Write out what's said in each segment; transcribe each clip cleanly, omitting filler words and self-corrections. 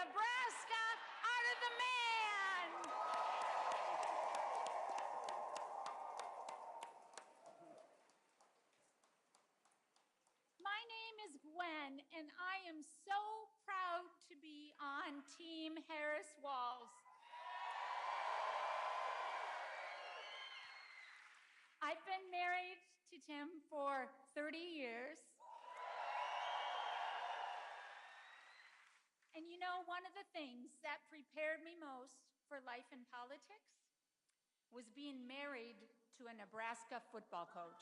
Nebraska Art of the Man. My name is Gwen, and I am so proud to be on Team Harris Walz. I've been married to Tim for 30 years. And you know, one of the things that prepared me most for life in politics was being married to a Nebraska football coach.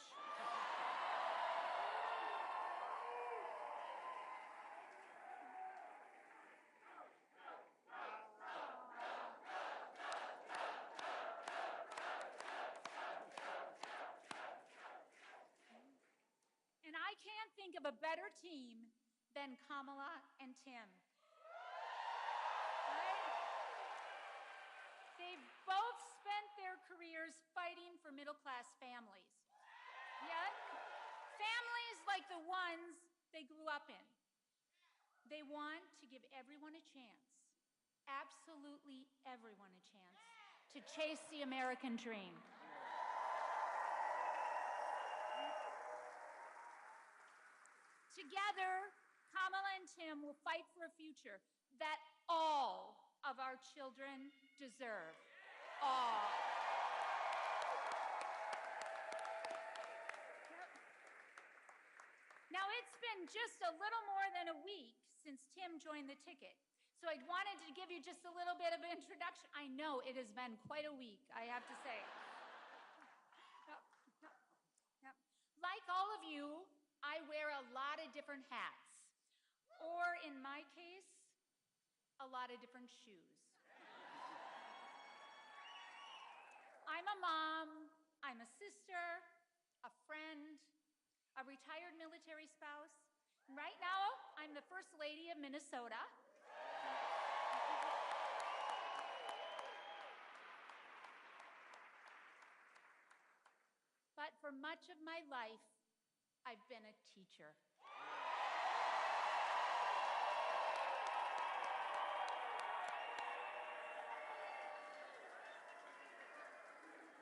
And I can't think of a better team than Kamala and Tim. Right? They've both spent their careers fighting for middle-class families. Yeah? Families like the ones they grew up in. They want to give everyone a chance, absolutely everyone a chance, to chase the American dream. Together, Kamala and Tim will fight for a future that all of our children deserve. All. Now, it's been just a little more than a week since Tim joined the ticket, so I wanted to give you just a little bit of an introduction. I know it has been quite a week, I have to say. Like all of you, I wear a lot of different hats, or in my case, a lot of different shoes. I'm a mom, I'm a sister, a friend, a retired military spouse. And right now, I'm the First Lady of Minnesota. But for much of my life, I've been a teacher.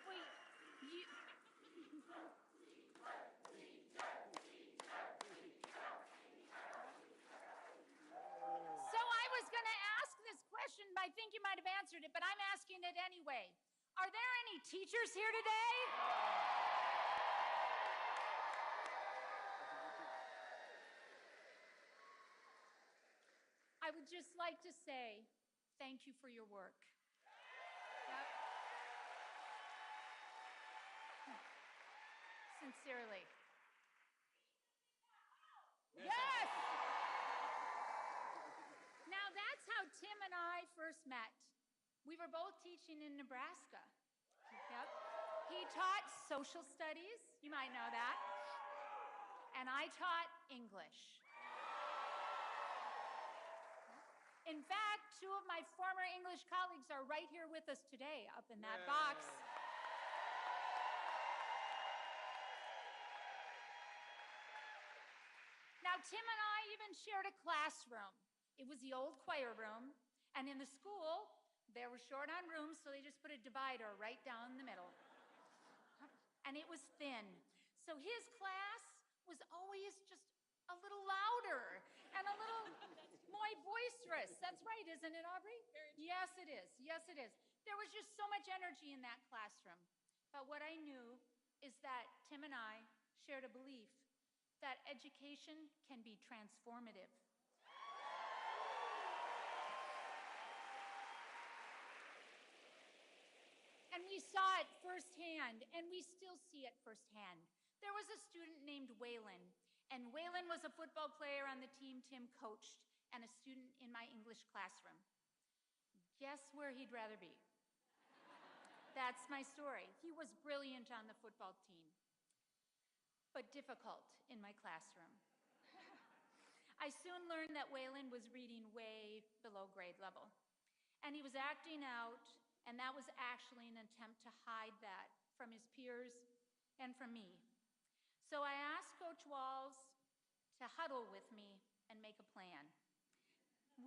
Wait, you... So I was going to ask this question, but I think you might have answered it, but I'm asking it anyway. Are there any teachers here today? I would just like to say thank you for your work. Yep. Sincerely. Yes! Now that's how Tim and I first met. We were both teaching in Nebraska. Yep. He taught social studies, you might know that, and I taught English. In fact, two of my former English colleagues are right here with us today, up in that box. Now, Tim and I even shared a classroom. It was the old choir room, and in the school, they were short on room, so they just put a divider right down the middle. And it was thin. So his class was always just a little louder and a little more boisterous. That's right, isn't it, Aubrey? Yes, it is. Yes, it is. There was just so much energy in that classroom. But what I knew is that Tim and I shared a belief that education can be transformative. And we saw it firsthand, and we still see it firsthand. There was a student named Waylon, and Waylon was a football player on the team Tim coached and a student in my English classroom. Guess where he'd rather be? That's my story. He was brilliant on the football team, but difficult in my classroom. I soon learned that Waylon was reading way below grade level, and he was acting out, and that was actually an attempt to hide that from his peers and from me. So I asked Coach Walz to huddle with me and make a plan.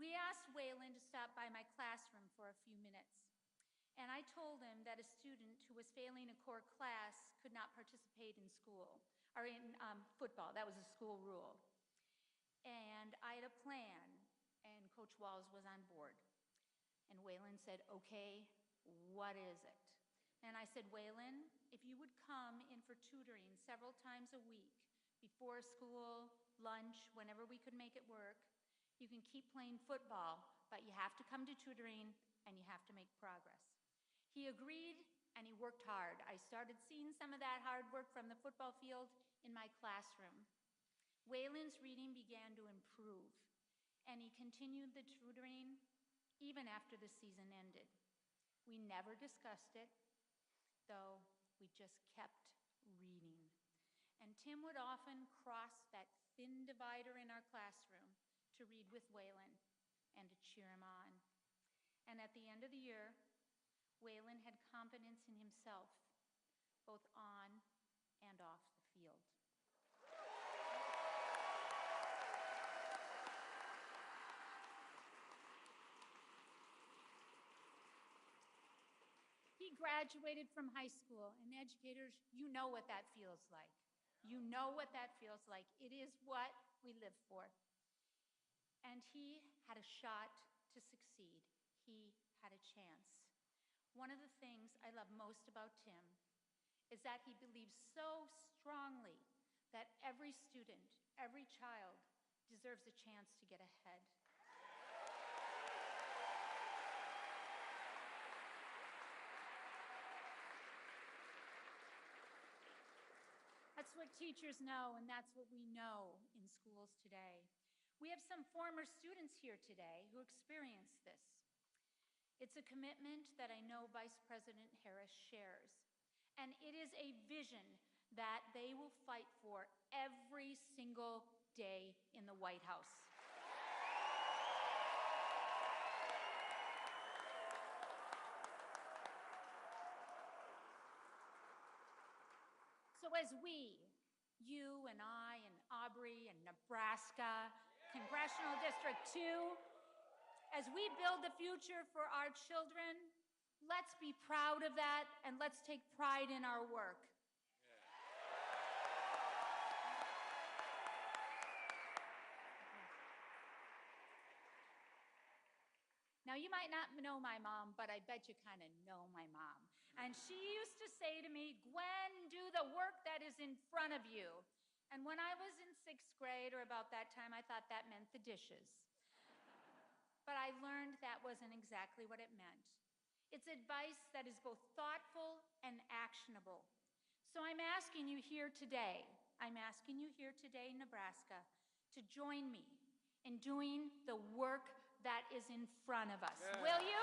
We asked Waylon to stop by my classroom for a few minutes, and I told him that a student who was failing a core class could not participate in school, or in football. That was a school rule. And I had a plan, and Coach Walz was on board. And Waylon said, okay, what is it? And I said, Waylon, if you would come in for tutoring several times a week, before school, lunch, whenever we could make it work, you can keep playing football, but you have to come to tutoring and you have to make progress. He agreed and he worked hard. I started seeing some of that hard work from the football field in my classroom. Waylon's reading began to improve, and he continued the tutoring even after the season ended. We never discussed it, though we just kept reading. And Tim would often cross that thin divider in our classroom to read with Waylon and to cheer him on. And at the end of the year, Waylon had confidence in himself, both on and off the field. He graduated from high school, and educators, you know what that feels like. You know what that feels like. It is what we live for. And he had a shot to succeed. He had a chance. One of the things I love most about Tim is that he believes so strongly that every student, every child deserves a chance to get ahead. That's what teachers know, and that's what we know in schools today. We have some former students here today who experienced this. It's a commitment that I know Vice President Harris shares, and it is a vision that they will fight for every single day in the White House. So as we, you and I and Aubrey and Nebraska, Congressional District 2, as we build the future for our children, let's be proud of that and let's take pride in our work. Now, you might not know my mom, but I bet you kind of know my mom. And she used to say to me, Gwen, do the work that is in front of you. And when I was in 6th grade, or about that time, I thought that meant the dishes. But I learned that wasn't exactly what it meant. It's advice that is both thoughtful and actionable. So I'm asking you here today, Nebraska, to join me in doing the work that is in front of us. Yeah. Will you?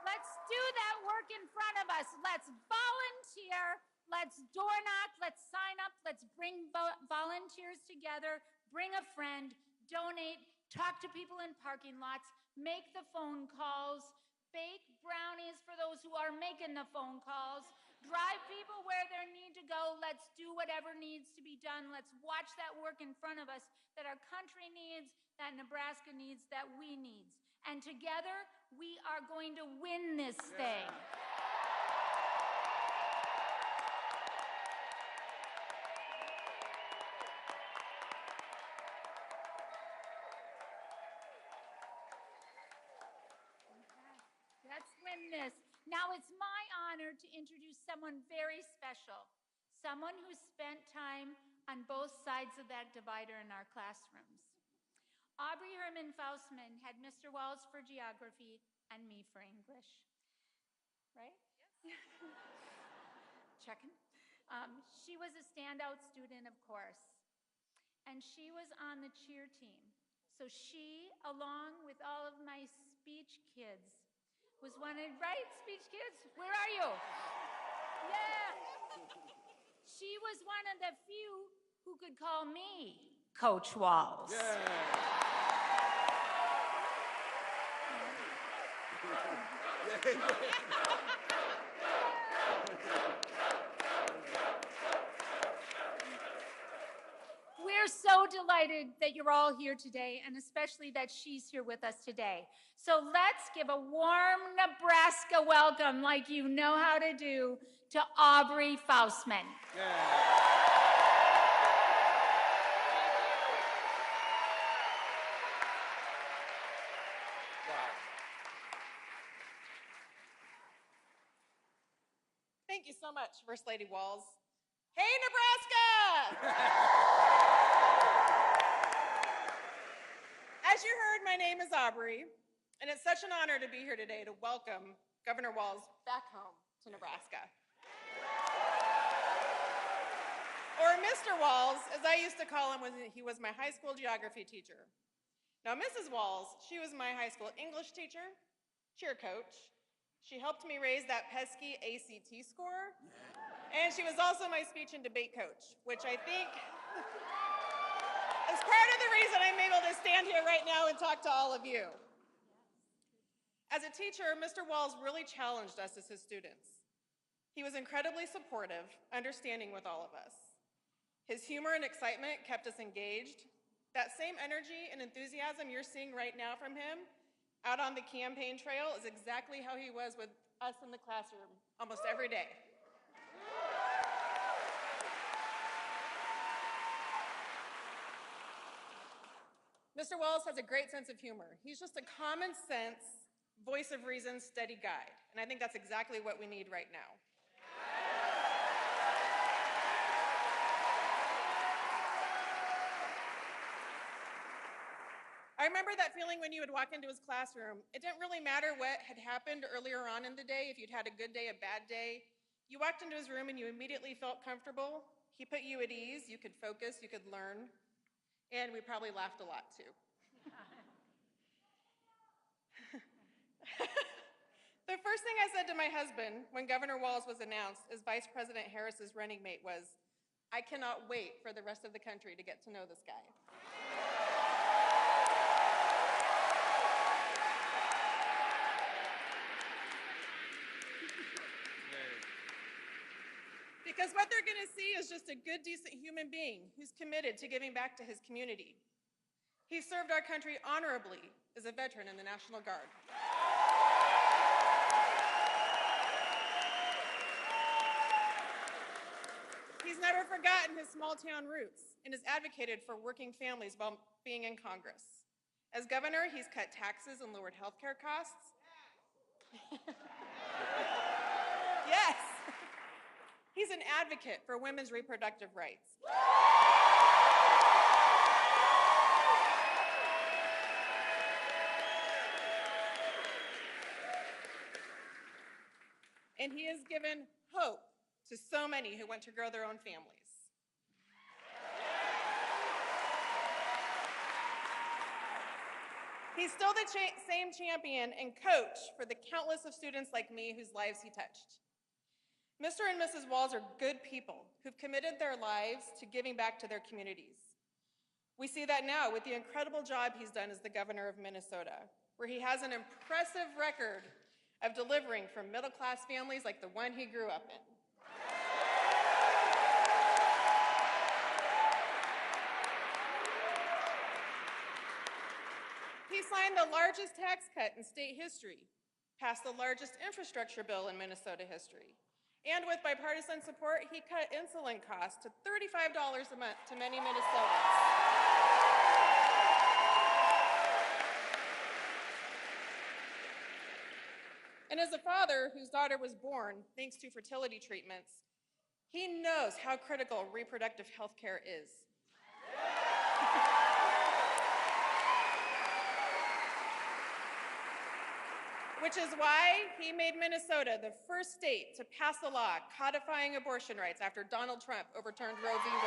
Let's do that work in front of us. Let's volunteer. Let's door knock. Let's sign up. Let's bring volunteers together. Bring a friend. Donate. Talk to people in parking lots. Make the phone calls. Bake brownies for those who are making the phone calls. Drive people where they need to go. Let's do whatever needs to be done. Let's watch that work in front of us that our country needs, that Nebraska needs, that we need. And together, we are going to win this thing. Let's win this. Now it's my honor to introduce someone very special, someone who spent time on both sides of that divider in our classrooms. Aubrey Herman Faustman had Mr. Walz for geography and me for English. Right? Yes. Checking. She was a standout student, of course, and she was on the cheer team. So she, along with all of my speech kids, was one of, right, speech kids? Where are you? Yeah. She was one of the few who could call me Coach Walz. Yeah. delighted that you're all here today, and especially that she's here with us today. So let's give a warm Nebraska welcome, like you know how to do, to Aubrey Faustman. Yeah. Thank you so much, First Lady Walz. Hey, Nebraska! As you heard, my name is Aubrey, and it's such an honor to be here today to welcome Governor Walz back home to Nebraska. Or Mr. Walz, as I used to call him when he was my high school geography teacher. Now, Mrs. Walz, she was my high school English teacher, cheer coach. She helped me raise that pesky ACT score. And she was also my speech and debate coach, which I think is part of the reason I'm able to stand here right now and talk to all of you. As a teacher, Mr. Walz really challenged us as his students. He was incredibly supportive, understanding with all of us. His humor and excitement kept us engaged. That same energy and enthusiasm you're seeing right now from him out on the campaign trail is exactly how he was with us in the classroom almost every day. Mr. Walz has a great sense of humor. He's just a common sense, voice of reason, steady guide. And I think that's exactly what we need right now. I remember that feeling when you would walk into his classroom. It didn't really matter what had happened earlier on in the day, if you'd had a good day, a bad day. You walked into his room and you immediately felt comfortable. He put you at ease, you could focus, you could learn, and we probably laughed a lot too. The first thing I said to my husband when Governor Walz was announced as Vice President Harris's running mate was, I cannot wait for the rest of the country to get to know this guy. Because what they're going to see is just a good, decent human being who's committed to giving back to his community. He served our country honorably as a veteran in the National Guard. He's never forgotten his small-town roots and has advocated for working families while being in Congress. As governor, he's cut taxes and lowered health care costs. Yes. He's an advocate for women's reproductive rights. And he has given hope to so many who want to grow their own families. He's still the same champion and coach for the countless of students like me whose lives he touched. Mr. and Mrs. Walz are good people who've committed their lives to giving back to their communities. We see that now with the incredible job he's done as the governor of Minnesota, where he has an impressive record of delivering for middle-class families like the one he grew up in. He signed the largest tax cut in state history, passed the largest infrastructure bill in Minnesota history, and with bipartisan support, he cut insulin costs to $35 a month to many Minnesotans. And as a father whose daughter was born thanks to fertility treatments, he knows how critical reproductive health care is. Which is why he made Minnesota the first state to pass a law codifying abortion rights after Donald Trump overturned Roe v. Wade.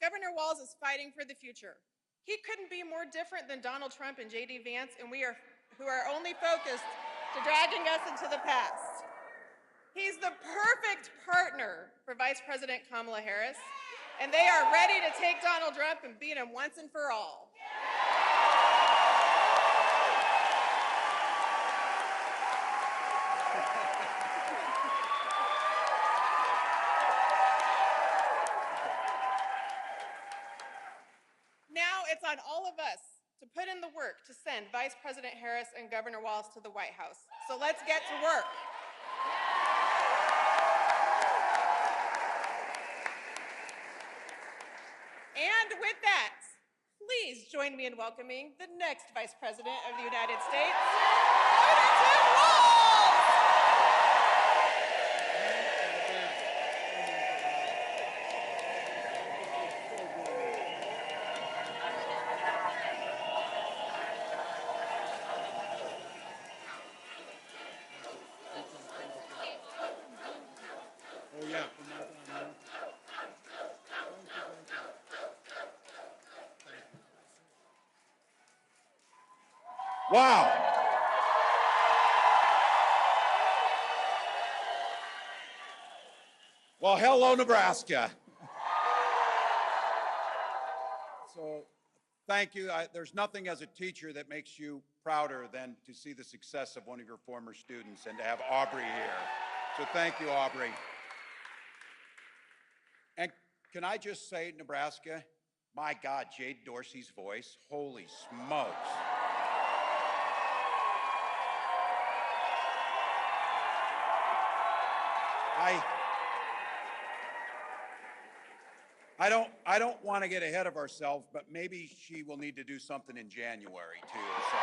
Governor Walz is fighting for the future. He couldn't be more different than Donald Trump and JD Vance, and who are only focused to dragging us into the past. He's the perfect partner for Vice President Kamala Harris, And they are ready to take Donald Trump and beat him once and for all. Now it's on all of us to put in the work to send Vice President Harris and Governor Walz to the White House. So let's get to work. And with that, please join me in welcoming the next Vice President of the United States, Governor Tim Walz. Oh, yeah. Wow. Well, hello, Nebraska. So, thank you. There's nothing as a teacher that makes you prouder than to see the success of one of your former students and to have Aubrey here. So thank you, Aubrey. And can I just say, Nebraska, my God, Jade Dorsey's voice, holy smokes. I don't want to get ahead of ourselves, but maybe she will need to do something in January too. So.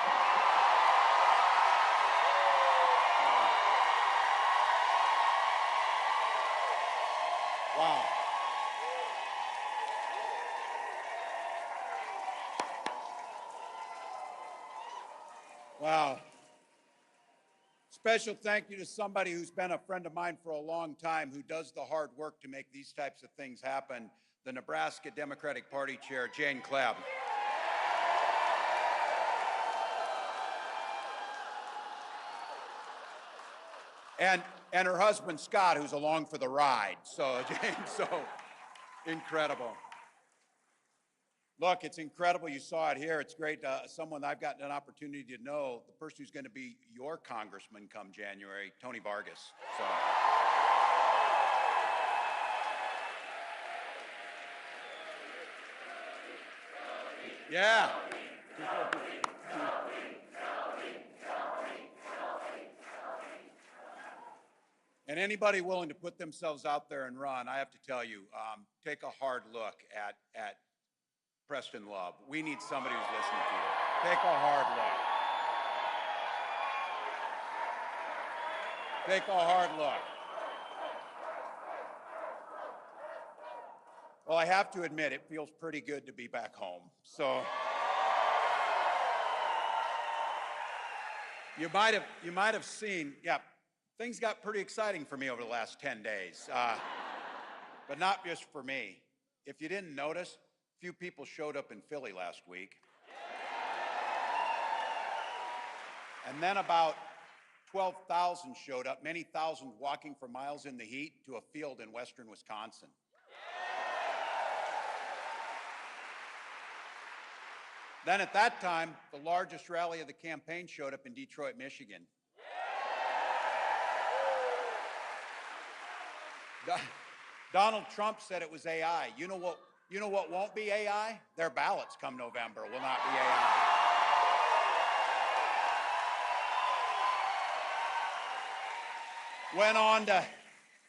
Wow. Wow. Special thank you to somebody who's been a friend of mine for a long time, who does the hard work to make these types of things happen, the Nebraska Democratic Party Chair, Jane Clabb. And her husband, Scott, who's along for the ride. So, Jane, so incredible. Look, it's incredible. You saw it here. It's great. Someone I've gotten an opportunity to know, the person who's going to be your congressman come January, Tony Vargas. So. Yeah. And anybody willing to put themselves out there and run, I have to tell you, take a hard look at Preston Love. We need somebody who's listening to you. Take a hard look. Take a hard look. Well, I have to admit, it feels pretty good to be back home. So you might have seen, yeah, things got pretty exciting for me over the last 10 days, but not just for me. If you didn't notice, few people showed up in Philly last week. And then about 12,000 showed up, many thousands walking for miles in the heat to a field in western Wisconsin. Then at that time, the largest rally of the campaign showed up in Detroit, Michigan. Donald Trump said it was AI. You know what won't be AI? Their ballots come November will not be AI.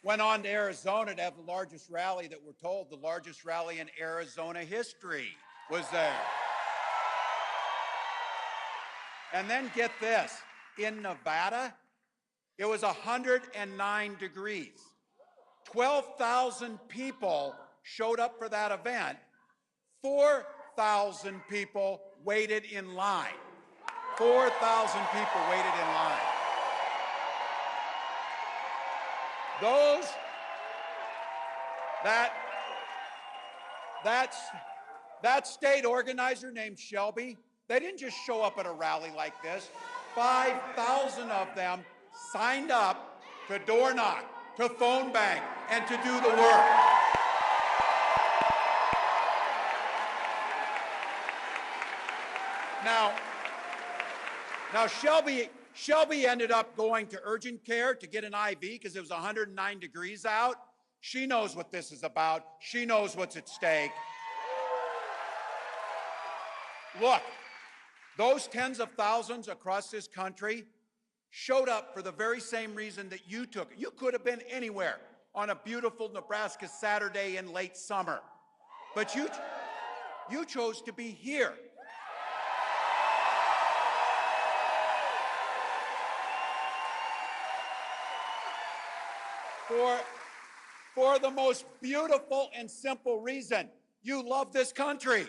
Went on to Arizona to have the largest rally that we're told, the largest rally in Arizona history was there. And then get this, in Nevada, it was 109 degrees. 12,000 people showed up for that event. 4,000 people waited in line. 4,000 people waited in line. That state organizer named Shelby, they didn't just show up at a rally like this. 5,000 of them signed up to door knock, to phone bank, and to do the work. Now, Shelby ended up going to urgent care to get an IV because it was 109 degrees out. She knows what this is about. She knows what's at stake. Look, those tens of thousands across this country showed up for the very same reason that you took. You could have been anywhere on a beautiful Nebraska Saturday in late summer, but you chose to be here. For the most beautiful and simple reason: you love this country.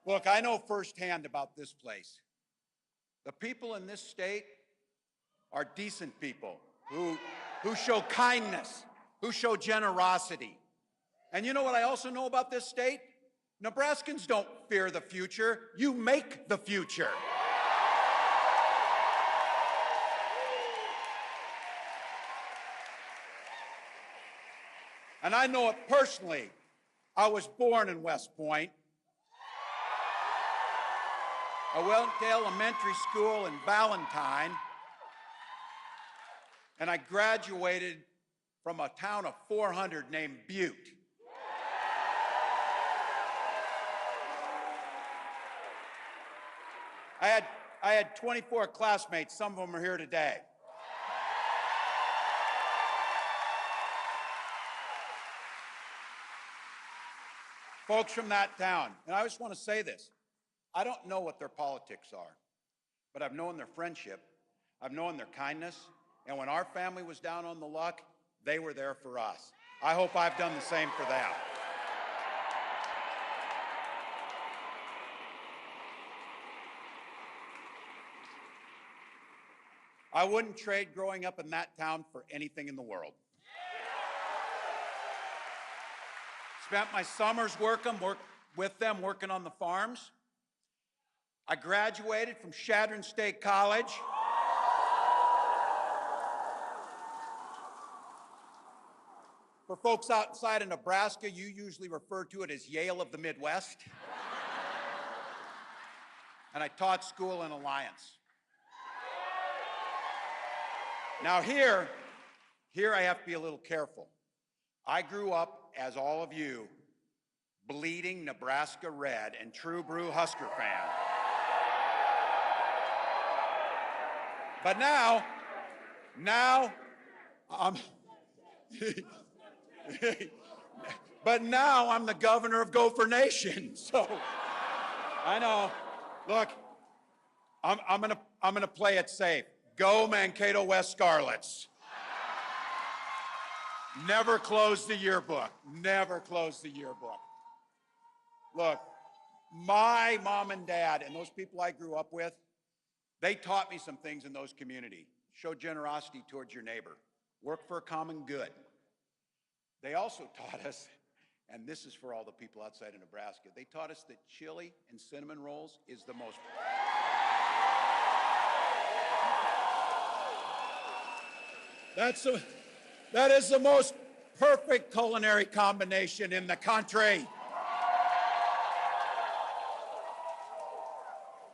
Look, I know firsthand about this place. The people in this state are decent people who show kindness, who show generosity. And you know what I also know about this state? Nebraskans don't fear the future. You make the future. And I know it personally. I was born in West Point. I went to elementary school in Valentine, and I graduated from a town of 400 named Butte. I had 24 classmates. Some of them are here today. Folks from that town. And I just want to say this. I don't know what their politics are, but I've known their friendship, I've known their kindness, and when our family was down on the luck, they were there for us. I hope I've done the same for them. I wouldn't trade growing up in that town for anything in the world. Spent my summers worked with them working on the farms. I graduated from Chadron State College. For folks outside of Nebraska, you usually refer to it as Yale of the Midwest. And I taught school in Alliance. Now here I have to be a little careful. I grew up, as all of you, bleeding Nebraska red and true blue Husker fan. But now I'm but now I'm the governor of Gopher Nation. So I know. Look, I'm gonna play it safe. Go Mankato West Scarlets. Never close the yearbook. Never close the yearbook. Look, my mom and dad and those people I grew up with, they taught me some things in those communities. Show generosity towards your neighbor. Work for a common good. They also taught us, and this is for all the people outside of Nebraska, they taught us that chili and cinnamon rolls is the most... That is the most perfect culinary combination in the country.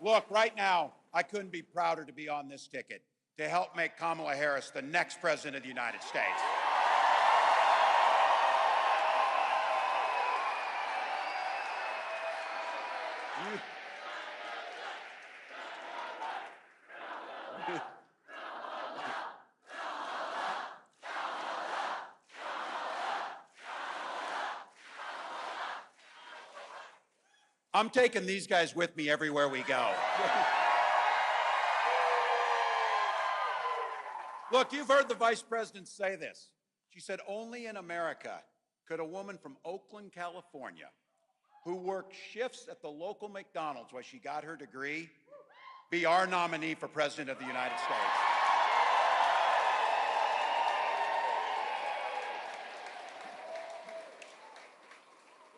Look, right now, I couldn't be prouder to be on this ticket to help make Kamala Harris the next president of the United States. I'm taking these guys with me everywhere we go. Look, you've heard the vice president say this. She said, only in America could a woman from Oakland, California, who worked shifts at the local McDonald's while she got her degree, be our nominee for president of the United States.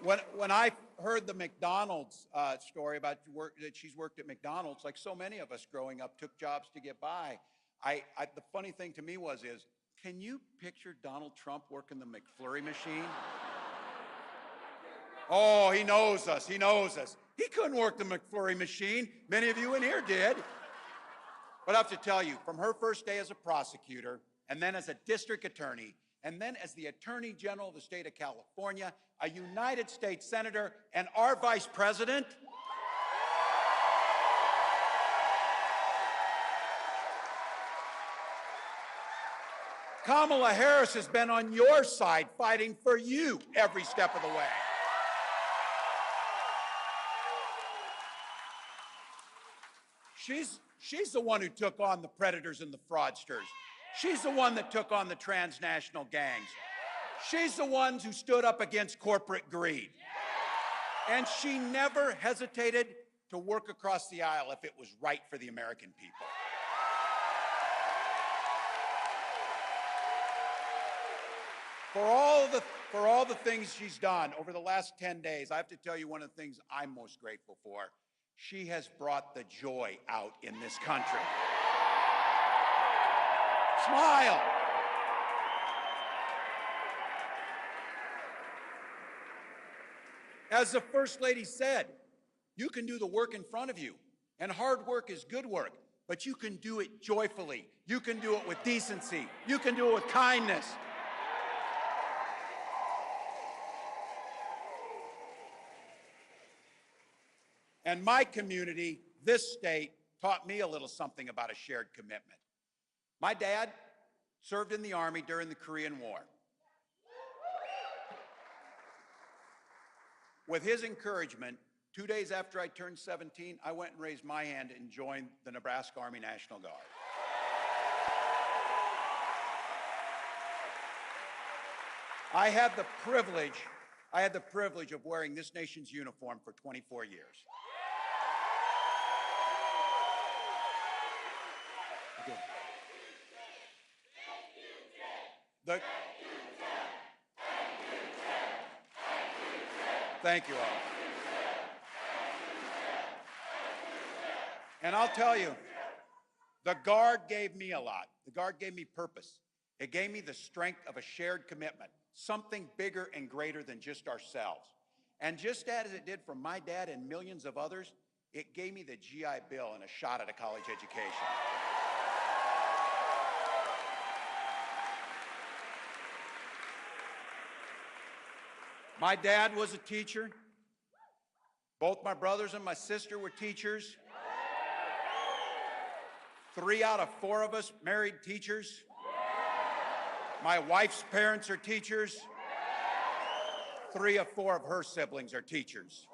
When I heard the McDonald's story about work, that she's worked at McDonald's, like so many of us growing up, took jobs to get by. The funny thing to me is, can you picture Donald Trump working the McFlurry machine? Oh, he knows us. He knows us. He couldn't work the McFlurry machine. Many of you in here did. But I have to tell you, from her first day as a prosecutor, and then as a district attorney, and then as the Attorney General of the state of California, a United States Senator, and our Vice President, Kamala Harris has been on your side fighting for you every step of the way. She's the one who took on the predators and the fraudsters. She's the one that took on the transnational gangs. She's the one who stood up against corporate greed. And she never hesitated to work across the aisle if it was right for the American people. For all the things she's done over the last 10 days, I have to tell you one of the things I'm most grateful for. She has brought the joy out in this country. Smile. As the First Lady said, you can do the work in front of you, and hard work is good work, but you can do it joyfully. You can do it with decency. You can do it with kindness. And my community, this state, taught me a little something about a shared commitment. My dad served in the Army during the Korean War. With his encouragement, 2 days after I turned 17, I went and raised my hand and joined the Nebraska Army National Guard. I had the privilege of wearing this nation's uniform for 24 years. Thank you all. And I'll tell you, the Guard gave me a lot. The Guard gave me purpose. It gave me the strength of a shared commitment, something bigger and greater than just ourselves. And just as it did for my dad and millions of others, it gave me the GI Bill and a shot at a college education. My dad was a teacher. Both my brothers and my sister were teachers. 3 out of 4 of us married teachers. My wife's parents are teachers. 3 of 4 of her siblings are teachers.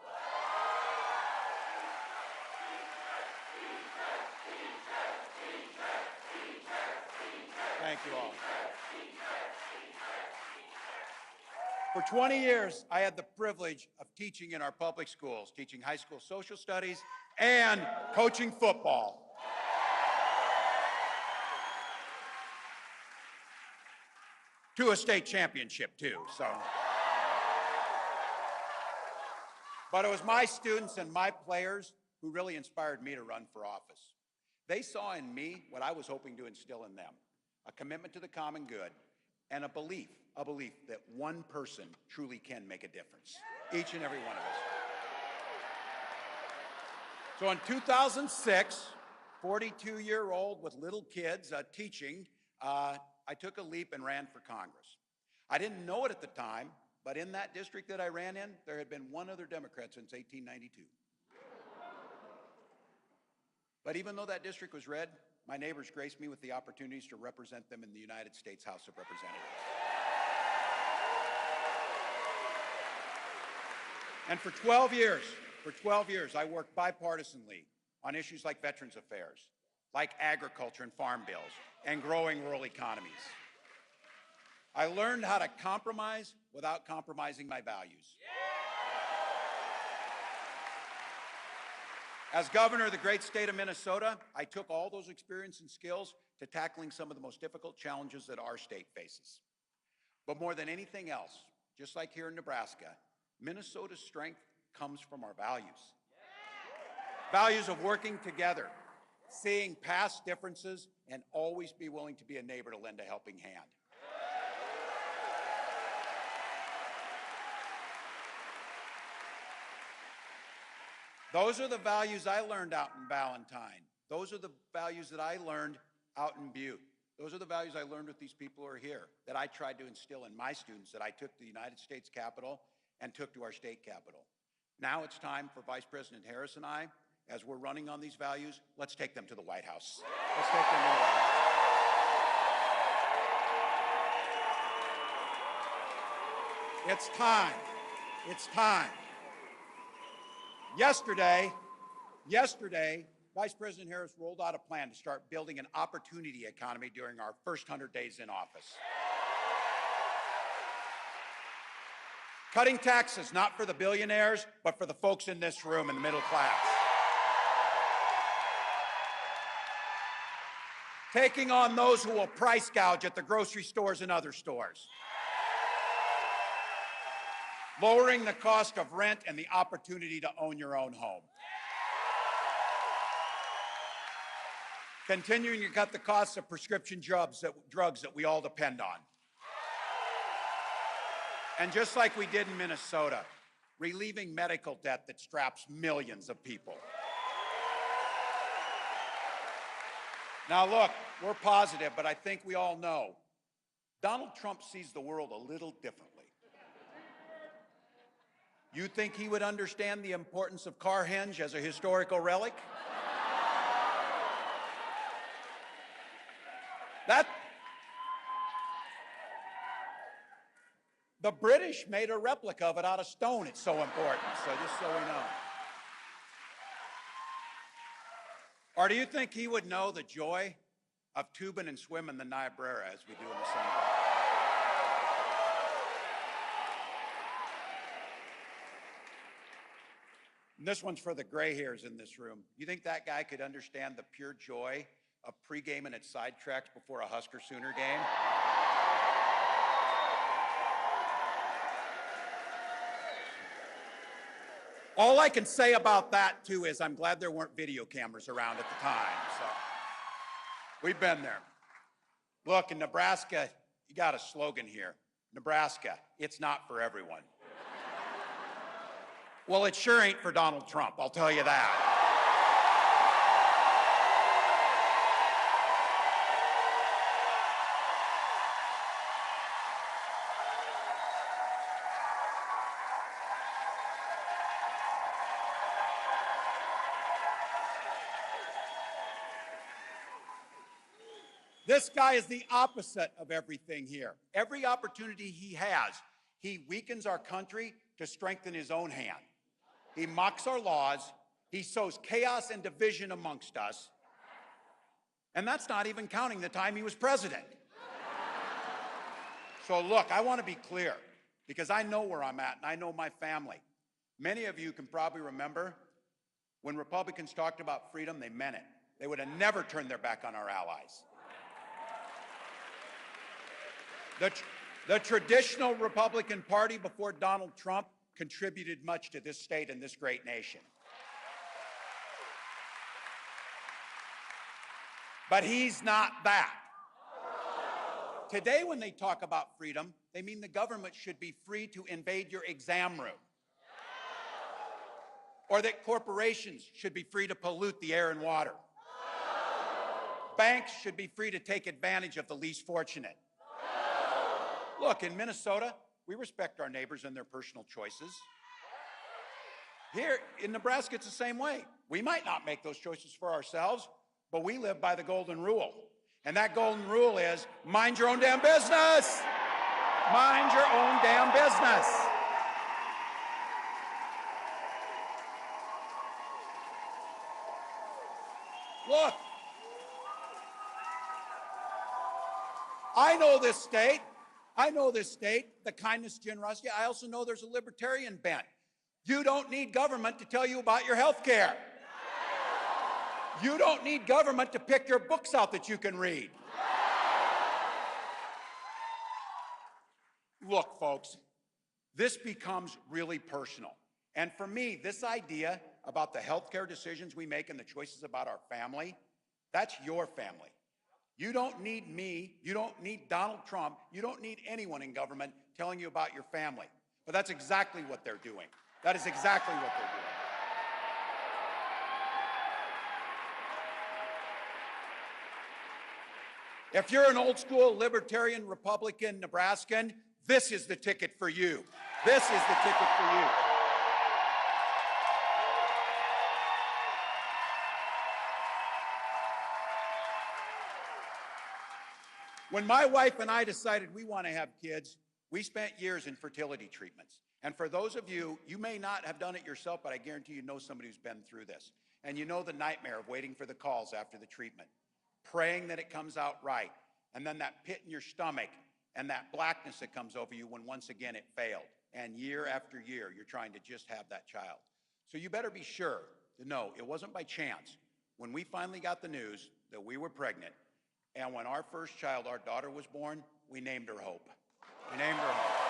Thank you all. For 20 years, I had the privilege of teaching in our public schools, teaching high school social studies and coaching football. To a state championship, too, so. But it was my students and my players who really inspired me to run for office. They saw in me what I was hoping to instill in them, a commitment to the common good and a belief that one person truly can make a difference, each and every one of us. So in 2006, 42-year-old with little kids teaching, I took a leap and ran for Congress. I didn't know it at the time, but in that district that I ran in, there had been one other Democrat since 1892. But even though that district was red, my neighbors graced me with the opportunities to represent them in the United States House of Representatives. And for 12 years, I worked bipartisanly on issues like Veterans Affairs, like agriculture and farm bills, and growing rural economies. I learned how to compromise without compromising my values. As governor of the great state of Minnesota, I took all those experience and skills to tackling some of the most difficult challenges that our state faces. But more than anything else, just like here in Nebraska, Minnesota's strength comes from our values. Values of working together, seeing past differences, and always be willing to be a neighbor to lend a helping hand. Those are the values I learned out in Valentine. Those are the values that I learned out in Butte. Those are the values I learned with these people who are here, that I tried to instill in my students, that I took to the United States Capitol and took to our state capitol. Now it's time for Vice President Harris and I, as we're running on these values, let's take them to the White House. Let's take them to the White House. It's time. It's time. Yesterday, Vice President Harris rolled out a plan to start building an opportunity economy during our first 100 days in office. Cutting taxes, not for the billionaires, but for the folks in this room in the middle class. Taking on those who will price gouge at the grocery stores and other stores. Lowering the cost of rent and the opportunity to own your own home. Continuing to cut the costs of prescription drugs that we all depend on. And just like we did in Minnesota, relieving medical debt that straps millions of people. Now look, we're positive, but I think we all know Donald Trump sees the world a little differently. You think he would understand the importance of Carhenge as a historical relic? The British made a replica of it out of stone. It's so important, so just so we know. Or do you think he would know the joy of tubing and swimming the Niobrara as we do in the summer? And this one's for the gray hairs in this room. You think that guy could understand the pure joy of pre-gaming at sidetracks before a Husker Sooner game? All I can say about that, too, is I'm glad there weren't video cameras around at the time. So we've been there. Look, in Nebraska, you got a slogan here. Nebraska, it's not for everyone. Well, it sure ain't for Donald Trump, I'll tell you that. This guy is the opposite of everything here. Every opportunity he has, he weakens our country to strengthen his own hand. He mocks our laws. He sows chaos and division amongst us. And that's not even counting the time he was president. So look, I want to be clear, because I know where I'm at and I know my family. Many of you can probably remember when Republicans talked about freedom, they meant it. They would have never turned their back on our allies. The traditional Republican Party before Donald Trump contributed much to this state and this great nation. But he's not that. Today, when they talk about freedom, they mean the government should be free to invade your exam room. Or that corporations should be free to pollute the air and water. Banks should be free to take advantage of the least fortunate. Look, in Minnesota, we respect our neighbors and their personal choices. Here in Nebraska, it's the same way. We might not make those choices for ourselves, but we live by the golden rule. And that golden rule is, mind your own damn business. Mind your own damn business. Look, I know this state. The kindness, generosity. I also know there's a libertarian bent. You don't need government to tell you about your health care. You don't need government to pick your books out that you can read. Look, folks, this becomes really personal. And for me, this idea about the healthcare decisions we make and the choices about our family, that's your family. You don't need me, you don't need Donald Trump, you don't need anyone in government telling you about your family. But that's exactly what they're doing. That is exactly what they're doing. If you're an old school libertarian Republican Nebraskan, this is the ticket for you. This is the ticket for you. When my wife and I decided we want to have kids, we spent years in fertility treatments. And for those of you, you may not have done it yourself, but I guarantee you know somebody who's been through this. And you know the nightmare of waiting for the calls after the treatment, praying that it comes out right, and then that pit in your stomach and that blackness that comes over you when once again it failed. And year after year, you're trying to just have that child. So you better be sure to know it wasn't by chance. When we finally got the news that we were pregnant, and when our first child, our daughter, was born, we named her Hope. We named her Hope.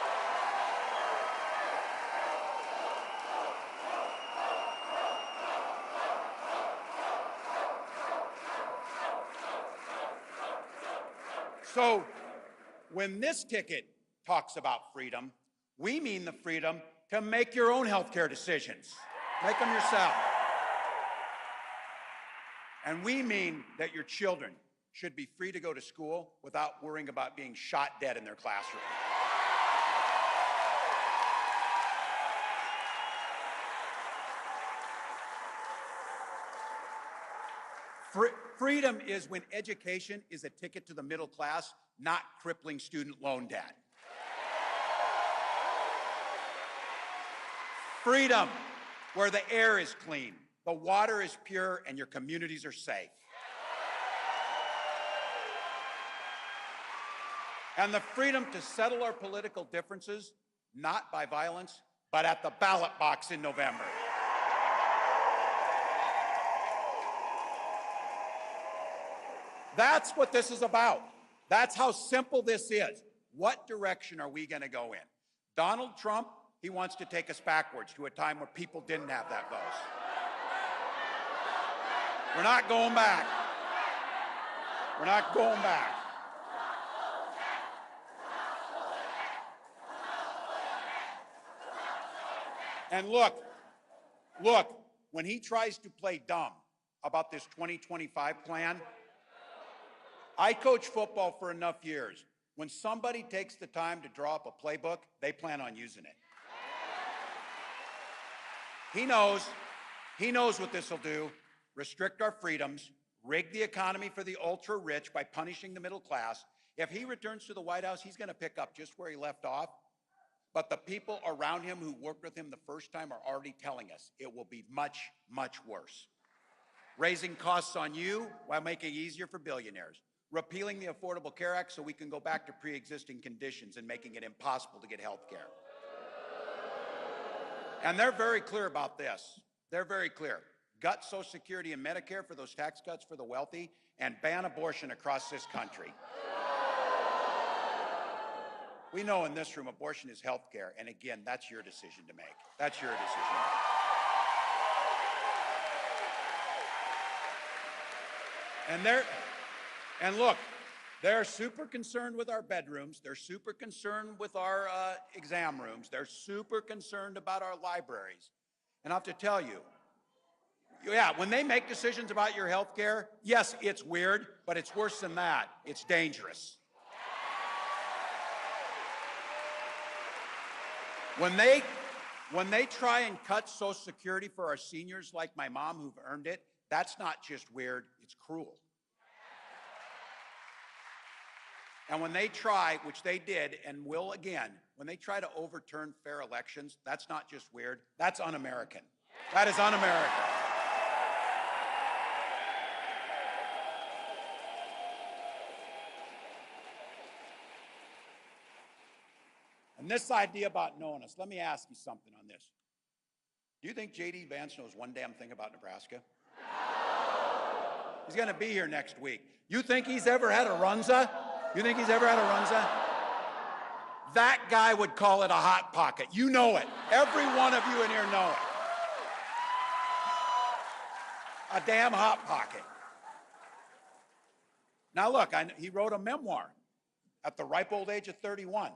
So when this ticket talks about freedom, we mean the freedom to make your own healthcare decisions. Make them yourself. And we mean that your children should be free to go to school without worrying about being shot dead in their classroom. Freedom is when education is a ticket to the middle class, not crippling student loan debt. Freedom, where the air is clean, the water is pure, and your communities are safe. And the freedom to settle our political differences, not by violence, but at the ballot box in November. That's what this is about. That's how simple this is. What direction are we going to go in? Donald Trump, he wants to take us backwards to a time where people didn't have that voice. We're not going back. We're not going back. And look, when he tries to play dumb about this 2025 plan, I coached football for enough years. When somebody takes the time to draw up a playbook, they plan on using it. He knows what this will do: restrict our freedoms, rig the economy for the ultra rich by punishing the middle class. If he returns to the White House, he's going to pick up just where he left off. But the people around him who worked with him the first time are already telling us it will be much, much worse. Raising costs on you while making it easier for billionaires. Repealing the Affordable Care Act so we can go back to pre-existing conditions and making it impossible to get health care. And they're very clear about this. They're very clear. Gut Social Security and Medicare for those tax cuts for the wealthy, and ban abortion across this country. We know in this room abortion is health care, and again, that's your decision to make. That's your decision to make. And look, they're super concerned with our bedrooms. They're super concerned with our exam rooms. They're super concerned about our libraries. And I have to tell you, yeah, when they make decisions about your health care, yes, it's weird, but it's worse than that. It's dangerous. When they try and cut Social Security for our seniors like my mom who've earned it, that's not just weird, it's cruel. And when they try, which they did and will again, when they try to overturn fair elections, that's not just weird, that's un-American. That is un-American. And this idea about knowing us, let me ask you something on this. Do you think JD Vance knows one damn thing about Nebraska? He's going to be here next week. You think he's ever had a runza? You think he's ever had a runza? that guy would call it a hot pocket. You know it. Every one of you in here know it. A damn hot pocket. Now look, he wrote a memoir at the ripe old age of 31.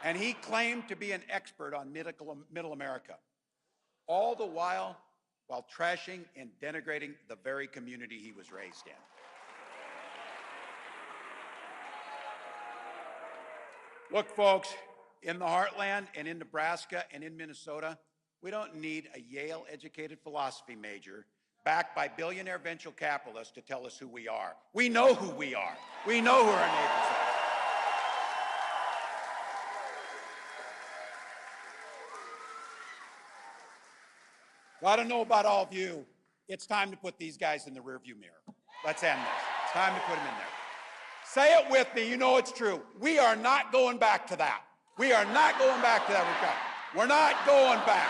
And he claimed to be an expert on middle America. All the while trashing and denigrating the very community he was raised in. Look, folks, in the heartland and in Nebraska and in Minnesota, we don't need a Yale-educated philosophy major backed by billionaire venture capitalists to tell us who we are. We know who we are. We know who our neighbors are. Well, I don't know about all of you. It's time to put these guys in the rearview mirror. Let's end this. It's time to put them in there. Say it with me. You know it's true. We are not going back to that. We are not going back to that. We're not going back.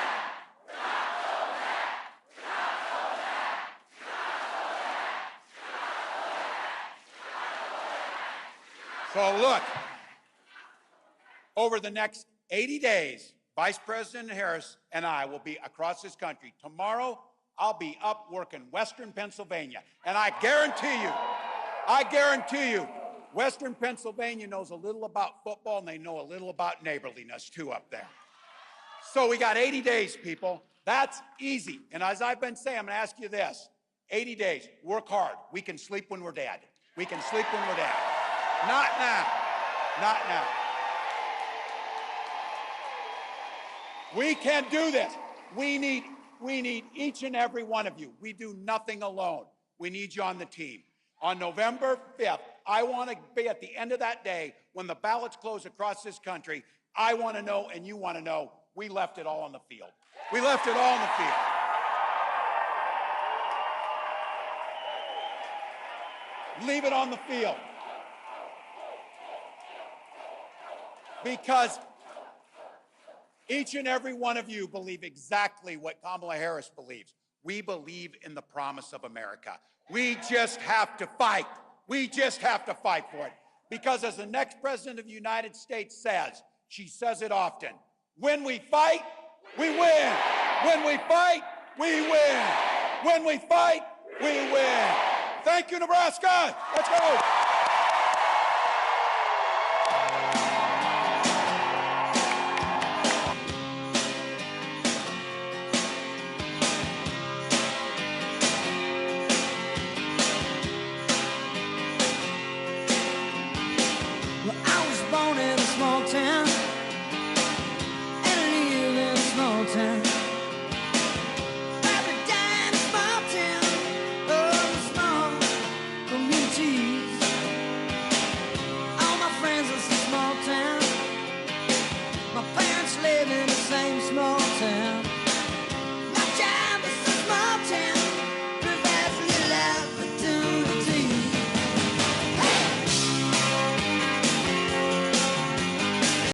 So look, over the next 80 days, Vice President Harris and I will be across this country. Tomorrow, I'll be up working Western Pennsylvania. And I guarantee you, Western Pennsylvania knows a little about football and they know a little about neighborliness too up there. So we got 80 days, people. That's easy. And as I've been saying, I'm gonna ask you this. 80 days, work hard. We can sleep when we're dead. We can sleep when we're dead. Not now, not now. We can do this. We need each and every one of you. We do nothing alone. We need you on the team. On November 5th, I want to be at the end of that day when the ballots close across this country. I want to know, and you want to know, we left it all on the field. We left it all on the field. Leave it on the field. Because each and every one of you believe exactly what Kamala Harris believes. We believe in the promise of America. We just have to fight. We just have to fight for it. Because as the next president of the United States says, she says it often, when we fight, we win. When we fight, we win. When we fight, we win. Thank you, Nebraska. Let's go. Born in a small town and I live in a small town.